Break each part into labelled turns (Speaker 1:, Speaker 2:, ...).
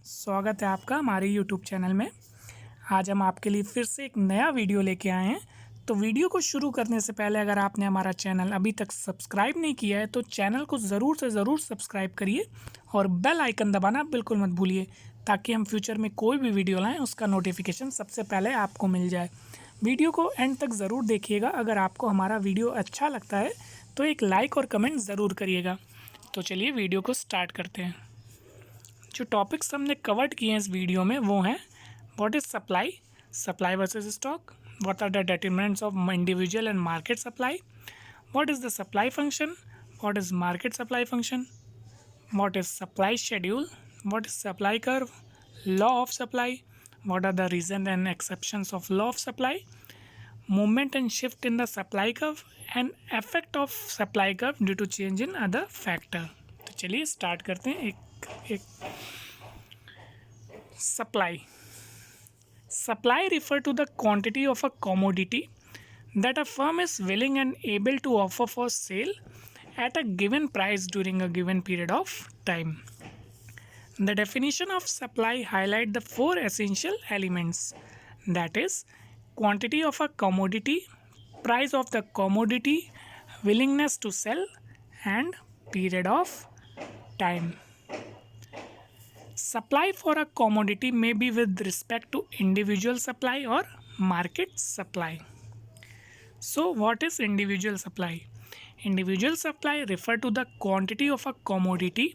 Speaker 1: स्वागत है आपका हमारे यूट्यूब चैनल में। आज हम आपके लिए फिर से एक नया वीडियो लेके आए हैं। तो वीडियो को शुरू करने से पहले अगर आपने हमारा चैनल अभी तक सब्सक्राइब नहीं किया है तो चैनल को ज़रूर से ज़रूर सब्सक्राइब करिए और बेल आइकन दबाना बिल्कुल मत भूलिए, ताकि हम फ्यूचर में कोई भी वीडियो लाएँ उसका नोटिफिकेशन सबसे पहले आपको मिल जाए। वीडियो को एंड तक ज़रूर देखिएगा। अगर आपको हमारा वीडियो अच्छा लगता है तो एक लाइक और कमेंट ज़रूर करिएगा। तो चलिए वीडियो को स्टार्ट करते हैं। जो टॉपिक्स हमने कवर्ड किए हैं इस वीडियो में वो हैं what is supply, supply versus stock, what are the determinants of individual and market supply, what is the supply function, what is market supply function, what is supply schedule, what is supply curve, law of supply, what are the reason and exceptions of law of supply, movement and shift in the supply curve and effect of supply curve due to change in other factor। तो चलिए start करते हैं। एक supply refer to the quantity of a commodity that a firm is willing and able to offer for sale at a given price during a given period of time। The definition of supply highlight the four essential elements, that is quantity of a commodity, price of the commodity, willingness to sell and period of time। Supply for a commodity may be with respect to individual supply or market supply। So what is individual supply? Individual supply refer to the quantity of a commodity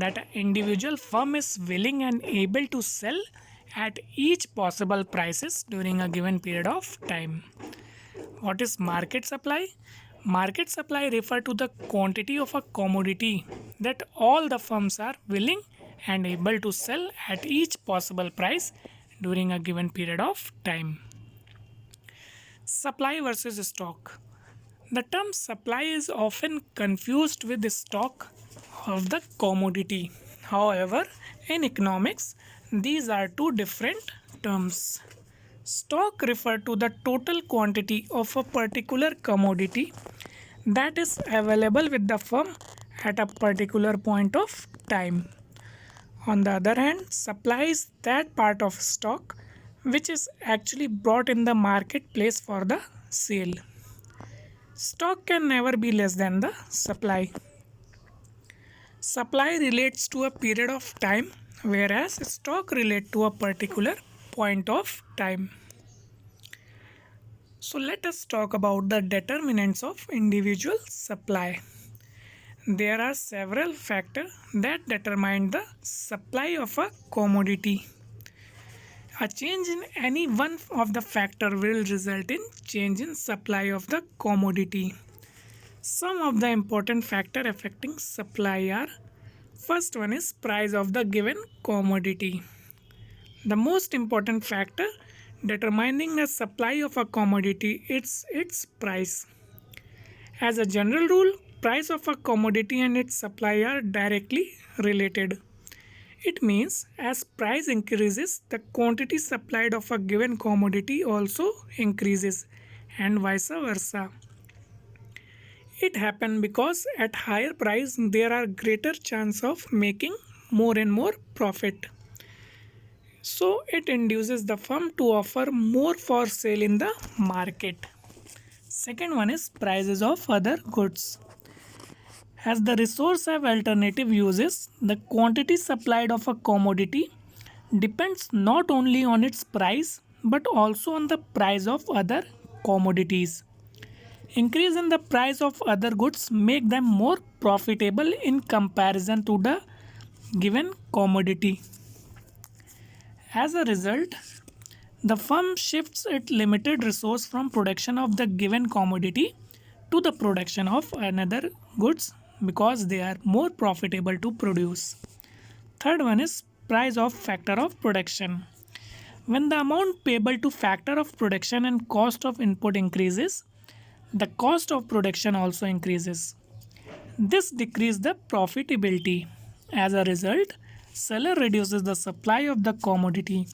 Speaker 1: that an individual firm is willing and able to sell at each possible prices during a given period of time। What is market supply? Market supply refer to the quantity of a commodity that all the firms are willing and able to sell at each possible price during a given period of time। Supply versus stock। The term supply is often confused with the stock of the commodity. However, in economics, these are two different terms। Stock refer to the total quantity of a particular commodity that is available with the firm at a particular point of time। On the other hand, supply is that part of stock which is actually brought in the marketplace for the sale। Stock can never be less than the supply। Supply relates to a period of time, whereas stock relates to a particular point of time। So let us talk about the determinants of individual supply। There are several factors that determine the supply of a commodity। A change in any one of the factor will result in change in supply of the commodity। Some of the important factors affecting supply are: first one is price of the given commodity। The most important factor determining the supply of a commodity is its price। As a general rule, price of a commodity and its supply are directly related। It means as price increases, the quantity supplied of a given commodity also increases and vice versa। It happens because at higher price there are greater chance of making more and more profit। So it induces the firm to offer more for sale in the market। Second one is prices of other goods। As the resource have alternative uses, the quantity supplied of a commodity depends not only on its price but also on the price of other commodities। Increase in the price of other goods make them more profitable in comparison to the given commodity। As a result, the firm shifts its limited resource from production of the given commodity to the production of another goods because they are more profitable to produce। Third one is price of factor of production। When the amount payable to factor of production and cost of input increases, the cost of production also increases। This decreases the profitability। As a result, seller reduces the supply of the commodity।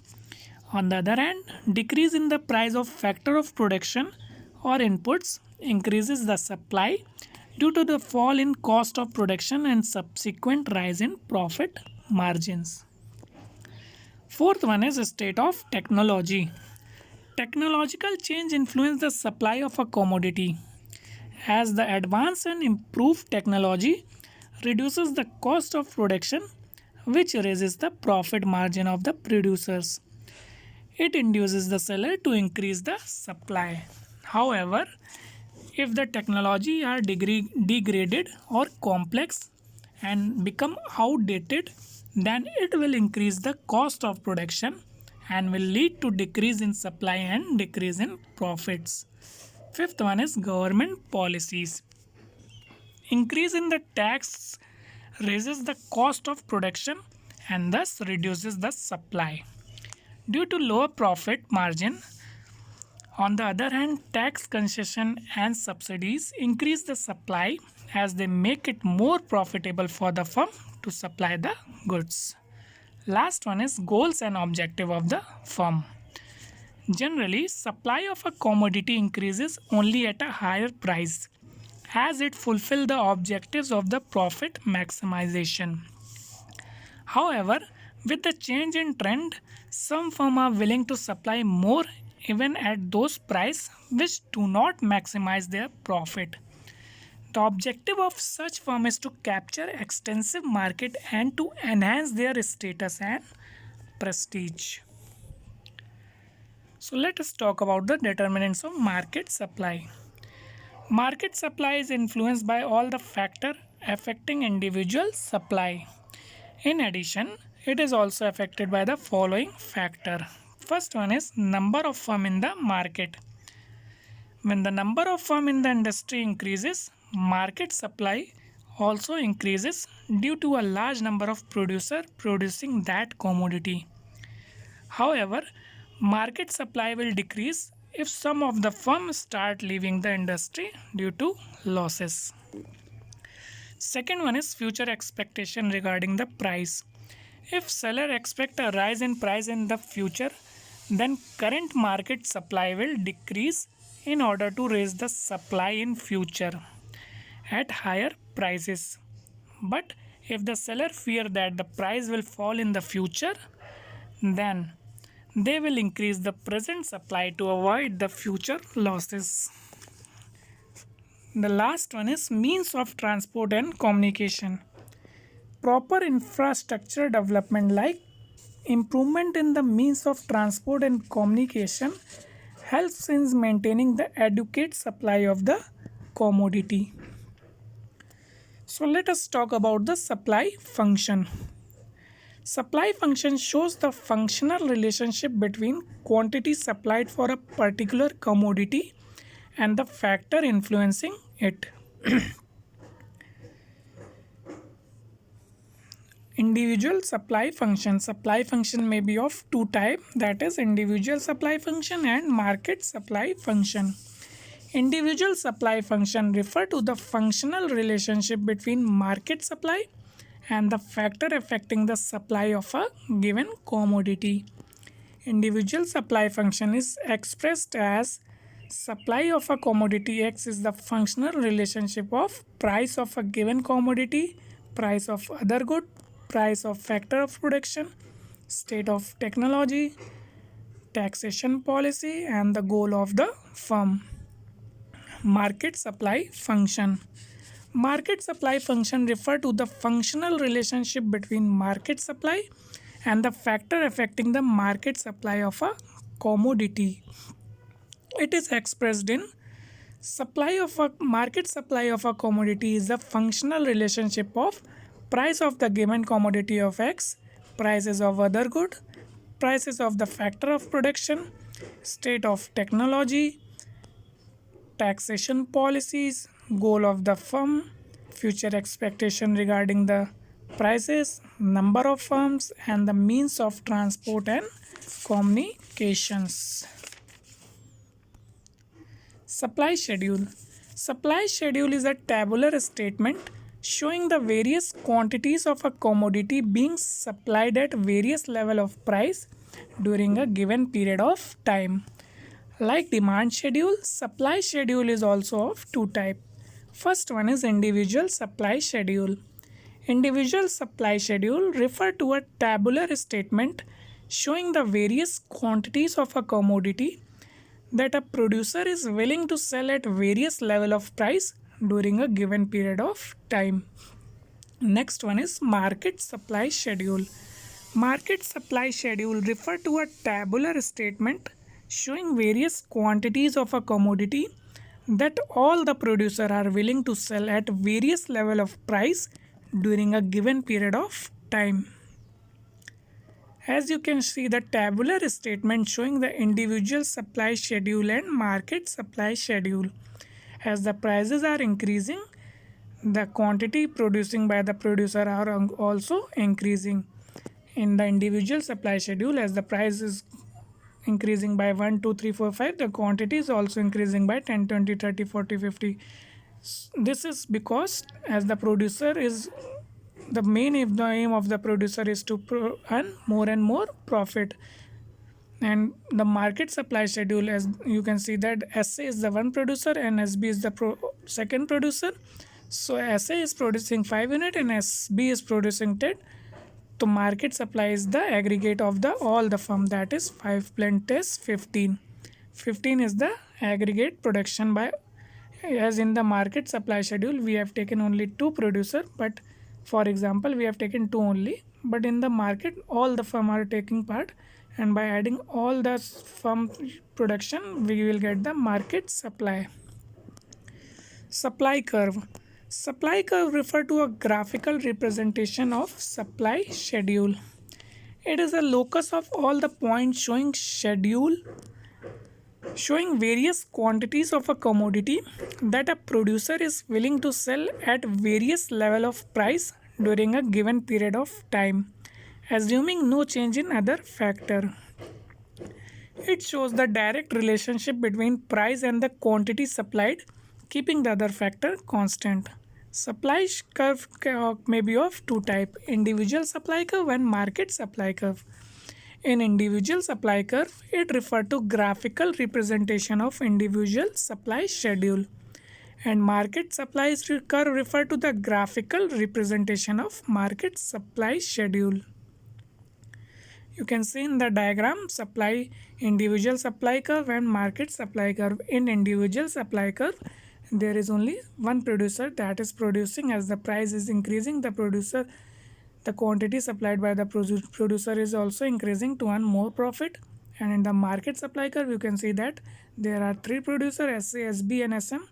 Speaker 1: On the other hand, decrease in the price of factor of production or inputs increases the supply due to the fall in cost of production and subsequent rise in profit margins। Fourth one is state of technology. Technological change influence the supply of a commodity. As the advanced and improved technology reduces the cost of production, which raises the profit margin of the producers. It induces the seller to increase the supply. However, if the technology are degraded or complex and become outdated, then it will increase the cost of production and will lead to decrease in supply and decrease in profits. Fifth one is government policies. Increase in the tax raises the cost of production and thus reduces the supply. Due to lower profit margin, on the other hand, tax concession and subsidies increase the supply as they make it more profitable for the firm to supply the goods. Last one is goals and objective of the firm. Generally, supply of a commodity increases only at a higher price as it fulfills the objectives of the profit maximization. However, with the change in trend, some firms are willing to supply more even at those prices which do not maximize their profit. The objective of such firm is to capture extensive market and to enhance their status and prestige. So let us talk about the determinants of market supply. Market supply is influenced by all the factors affecting individual supply. In addition, it is also affected by the following factor. First one is number of firm in the market. When the number of firm in the industry increases, market supply also increases due to a large number of producers producing that commodity. However, market supply will decrease if some of the firms start leaving the industry due to losses. Second one is future expectation regarding the price. If seller expect a rise in price in the future, then current market supply will decrease in order to raise the supply in future at higher prices. But if the seller fear that the price will fall in the future, then they will increase the present supply to avoid the future losses. The last one is means of transport and communication. Proper infrastructure development like improvement in the means of transport and communication helps in maintaining the adequate supply of the commodity. So let us talk about the supply function. Supply function shows the functional relationship between quantity supplied for a particular commodity and the factor influencing it. Individual supply function. Supply function may be of two types, that is individual supply function and market supply function. Individual supply function refer to the functional relationship between market supply and the factor affecting the supply of a given commodity. Individual supply function is expressed as supply of a commodity X is the functional relationship of price of a given commodity, price of other good, price of factor of production, state of technology, taxation policy, and the goal of the firm. Market supply function. Market supply function refer to the functional relationship between market supply and the factor affecting the market supply of a commodity. It is expressed in supply of a market supply of a commodity is the functional relationship of price of the given commodity of X, prices of other good, prices of the factor of production, state of technology, taxation policies, goal of the firm, future expectation regarding the prices, number of firms, and the means of transport and communications. Supply schedule. Supply schedule is a tabular statement showing the various quantities of a commodity being supplied at various level of price during a given period of time. Like demand schedule, supply schedule is also of two types. First one is individual supply schedule. Individual supply schedule refer to a tabular statement showing the various quantities of a commodity that a producer is willing to sell at various level of price during a given period of time. Next one is market supply schedule. Market supply schedule refer to a tabular statement showing various quantities of a commodity that all the producer are willing to sell at various level of price during a given period of time. As you can see, the tabular statement showing the individual supply schedule and market supply schedule. As the prices are increasing, the quantity producing by the producer are also increasing. In the individual supply schedule, as the price is increasing by 1 2 3 4 5, the quantity is also increasing by 10 20 30 40 50. This is because as the producer is the aim of the producer is to earn more and more profit. And the market supply schedule, as you can see that SA is the one producer and SB is the second producer. So SA is producing 5 unit and SB is producing 10. So market supply is the aggregate of the all the firm, that is 5 plus 15. 15 is the aggregate production by, as in the market supply schedule we have taken only two producer, but for example we have taken two only, but in the market all the firm are taking part, and by adding all the firm production we will get the market supply. Supply curve. Supply curve refer to a graphical representation of supply schedule. It is a locus of all the points showing schedule, showing various quantities of a commodity that a producer is willing to sell at various level of price during a given period of time, assuming no change in other factor. It shows the direct relationship between price and the quantity supplied, keeping the other factor constant. Supply curve may be of two type: individual supply curve and market supply curve. In individual supply curve, it refers to graphical representation of individual supply schedule, and market supply curve refer to the graphical representation of market supply schedule. You can see in the diagram supply, individual supply curve and market supply curve. In individual supply curve, there is only one producer that is producing. As the price is increasing, the quantity supplied by the producer is also increasing to earn more profit. And in the market supply curve, you can see that there are three producers, SA, SB and SM,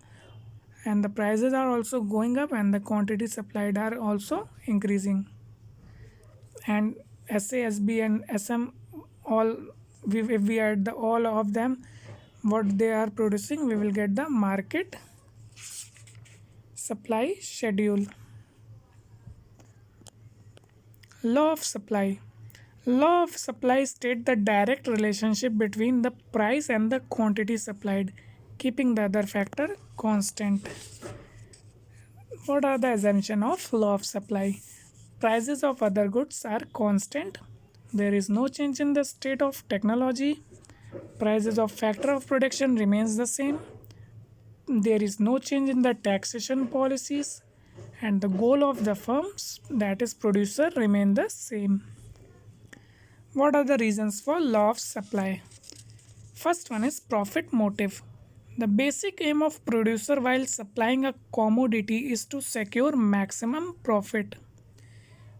Speaker 1: and the prices are also going up and the quantity supplied are also increasing. And SA, SB and SM, all if we add all of them what they are producing, we will get the market supply schedule. Law of supply. Law of supply states the direct relationship between the price and the quantity supplied, keeping the other factor constant. What are the assumptions of law of supply? Prices of other goods are constant. There is no change in the state of technology. Prices of factor of production remains the same. There is no change in the taxation policies, and the goal of the firms, that is producer, remain the same. What are the reasons for law of supply? First one is profit motive. The basic aim of producer while supplying a commodity is to secure maximum profit.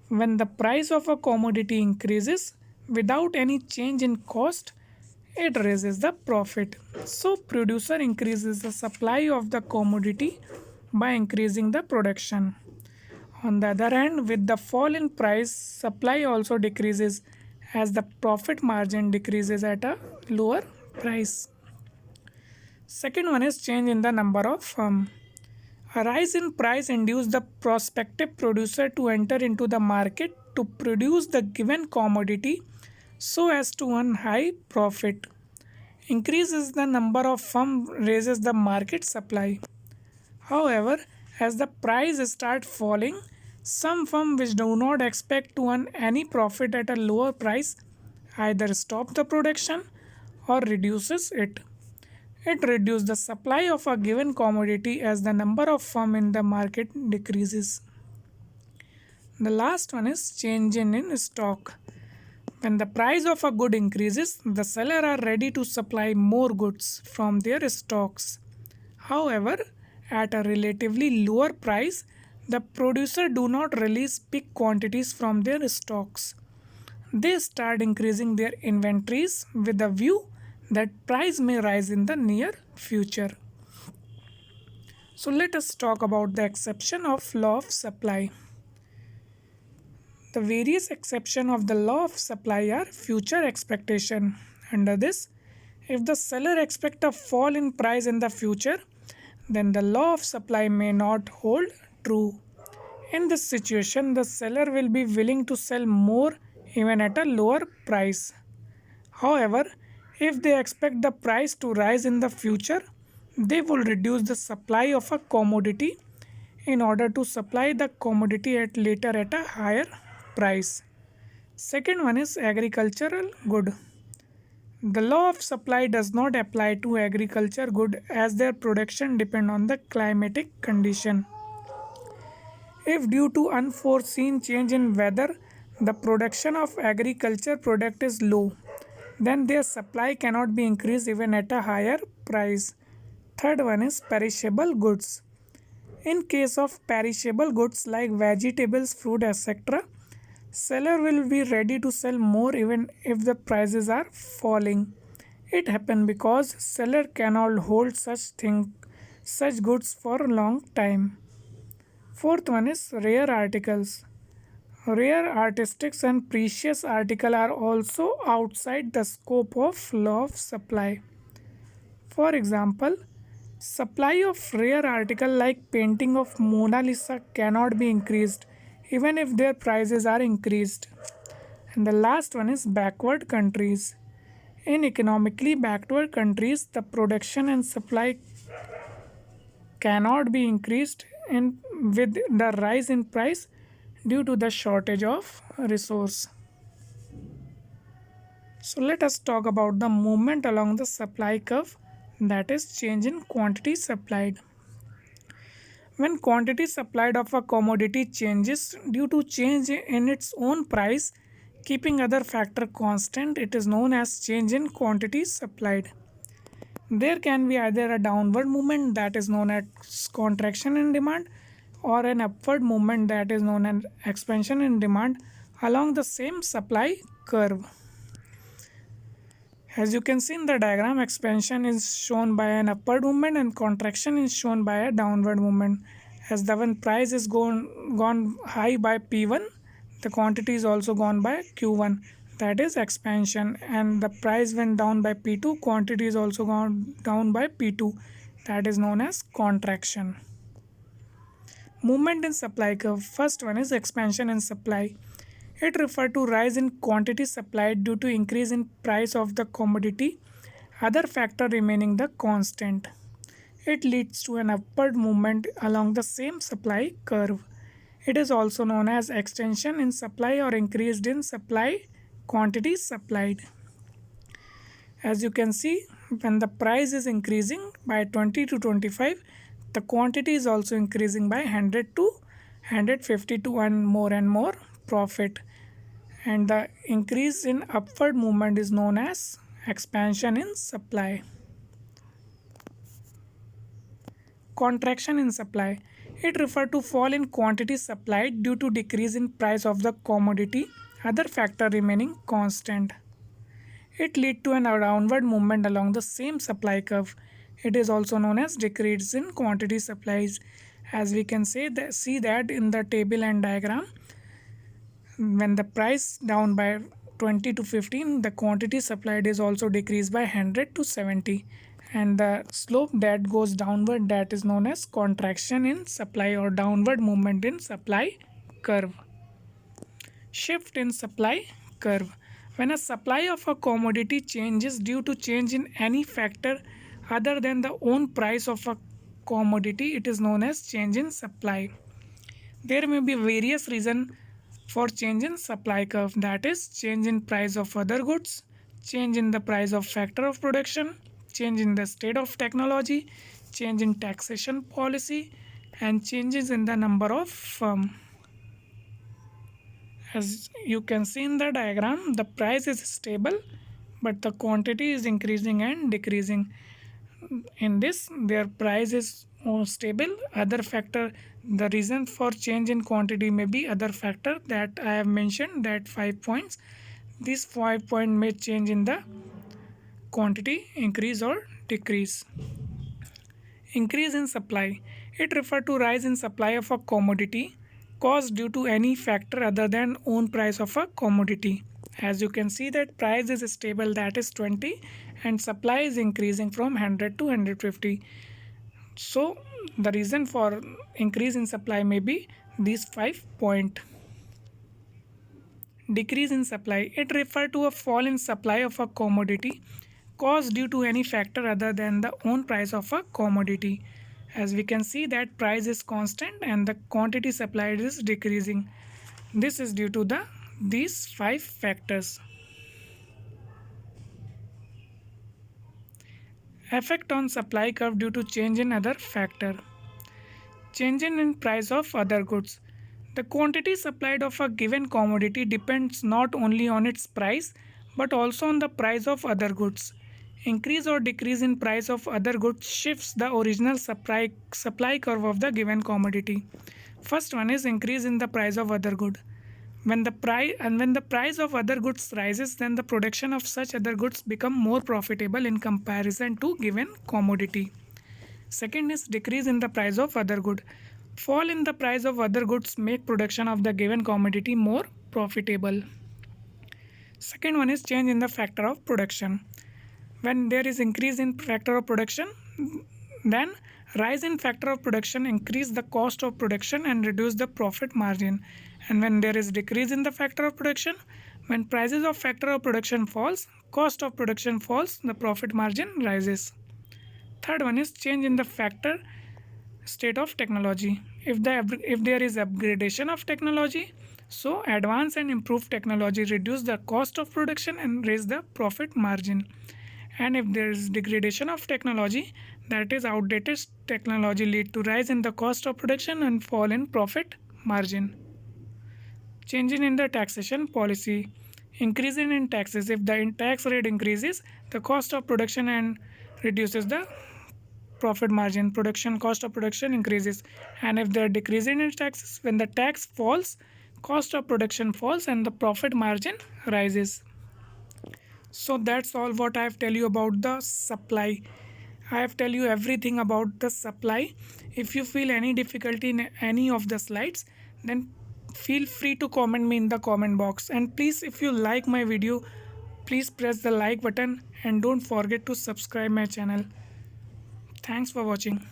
Speaker 1: When the price of a commodity increases without any change in cost, it raises the profit. So producer increases the supply of the commodity by increasing the production. On the other hand, with the fall in price, supply also decreases as the profit margin decreases at a lower price. Second one is change in the number of firm. A rise in price induces the prospective producer to enter into the market to produce the given commodity so as to earn high profit. Increases the number of firm raises the market supply. However, as the price start falling, some firm which do not expect to earn any profit at a lower price either stop the production or reduces it. It reduces the supply of a given commodity as the number of firm in the market decreases. The last one is change in stock. When the price of a good increases, the seller are ready to supply more goods from their stocks. However, at a relatively lower price, the producer do not release big quantities from their stocks. They start increasing their inventories with a view that price may rise in the near future. So let us talk about the exception of law of supply. The various exceptions of the law of supply are future expectation. Under this, if the seller expects a fall in price in the future, then the law of supply may not hold true. In this situation, the seller will be willing to sell more even at a lower price. However, if they expect the price to rise in the future, they will reduce the supply of a commodity in order to supply the commodity at later at a higher price. Second one is agricultural good. The law of supply does not apply to agriculture good as their production depend on the climatic condition. If due to unforeseen change in weather, the production of agriculture product is low, then their supply cannot be increased even at a higher price. Third one is perishable goods. In case of perishable goods like vegetables, fruit, etc., seller will be ready to sell more even if the prices are falling. It happens because seller cannot hold such goods for a long time. Fourth one is rare articles. Rare artistics and precious article are also outside the scope of law of supply. For example, supply of rare article like painting of Mona Lisa cannot be increased even if their prices are increased. And the last one is backward countries. In economically backward countries, the production and supply cannot be increased in with the rise in price due to the shortage of resource. So let us talk about the movement along the supply curve, that is change in quantity supplied. When quantity supplied of a commodity changes due to change in its own price, keeping other factor constant, it is known as change in quantity supplied. There can be either a downward movement that is known as contraction in demand or an upward movement that is known as expansion in demand along the same supply curve. As you can see in the diagram, expansion is shown by an upward movement and contraction is shown by a downward movement. As the when price is gone high by P1, the quantity is also gone by Q1, that is expansion, and the price went down by P2, quantity is also gone down by P2, that is known as contraction. Movement in supply curve. First one is expansion in supply. It refers to rise in quantity supplied due to increase in price of the commodity, other factor remaining the constant. It leads to an upward movement along the same supply curve. It is also known as extension in supply or increased in supply quantity supplied. As you can see, when the price is increasing by 20 to 25, the quantity is also increasing by 100 to 150 to earn more and more profit. And the increase in upward movement is known as expansion in supply. Contraction in supply. It refers to fall in quantity supplied due to decrease in price of the commodity, other factor remaining constant. It leads to an downward movement along the same supply curve. It is also known as decrease in quantity supplies. As we can see that in the table and diagram, when the price down by 20 to 15, the quantity supplied is also decreased by 100 to 70, and the slope that goes downward, that is known as contraction in supply or downward movement in supply curve. Shift in supply curve. When a supply of a commodity changes due to change in any factor other than the own price of a commodity, it is known as change in supply. There may be various reasons for change in supply curve, that is change in price of other goods, change in the price of factor of production, change in the state of technology, change in taxation policy, and changes in the number of firm. As you can see in the diagram, the price is stable but the quantity is increasing and decreasing. In this, their price is stable. Other factor, the reason for change in quantity may be other factor that I have mentioned, that 5 points. These 5 point may change in the quantity, increase or decrease. Increase in supply. It refers to rise in supply of a commodity caused due to any factor other than own price of a commodity. As you can see that price is stable, that is 20, and supply is increasing from 100 to 150. So the reason for increase in supply may be these 5 points. Decrease in supply. It refers to a fall in supply of a commodity caused due to any factor other than the own price of a commodity. As we can see that price is constant and the quantity supplied is decreasing. This is due to these 5 factors. Effect on supply curve due to change in other factor. Changing in price of other goods. The quantity supplied of a given commodity depends not only on its price but also on the price of other goods. Increase or decrease in price of other goods shifts the original supply curve of the given commodity. First one is increase in the price of other good. When the price of other goods rises, then the production of such other goods become more profitable in comparison to given commodity. Second is decrease in the price of other good. Fall in the price of other goods make production of the given commodity more profitable. Second one is change in the factor of production. When there is increase in factor of production, then rise in factor of production increase the cost of production and reduce the profit margin. And when there is decrease in the factor of production, when prices of factor of production falls, cost of production falls, the profit margin rises. Third one is change in the factor state of technology. If there is upgradation of technology, so advance and improve technology reduce the cost of production and raise the profit margin. And if there is degradation of technology, that is outdated technology lead to rise in the cost of production and fall in profit margin. Changing in the taxation policy. Increasing in taxes. If the tax rate increases, the cost of production and reduces the profit margin. Production cost of production increases. And if they are decreasing in taxes, when the tax falls, cost of production falls and the profit margin rises. So that's all what I have tell you about the supply. I have tell you everything about the supply. If you feel any difficulty in any of the slides, then feel free to comment me in the comment box. And please, if you like my video, please press the like button and don't forget to subscribe my channel. Thanks for watching.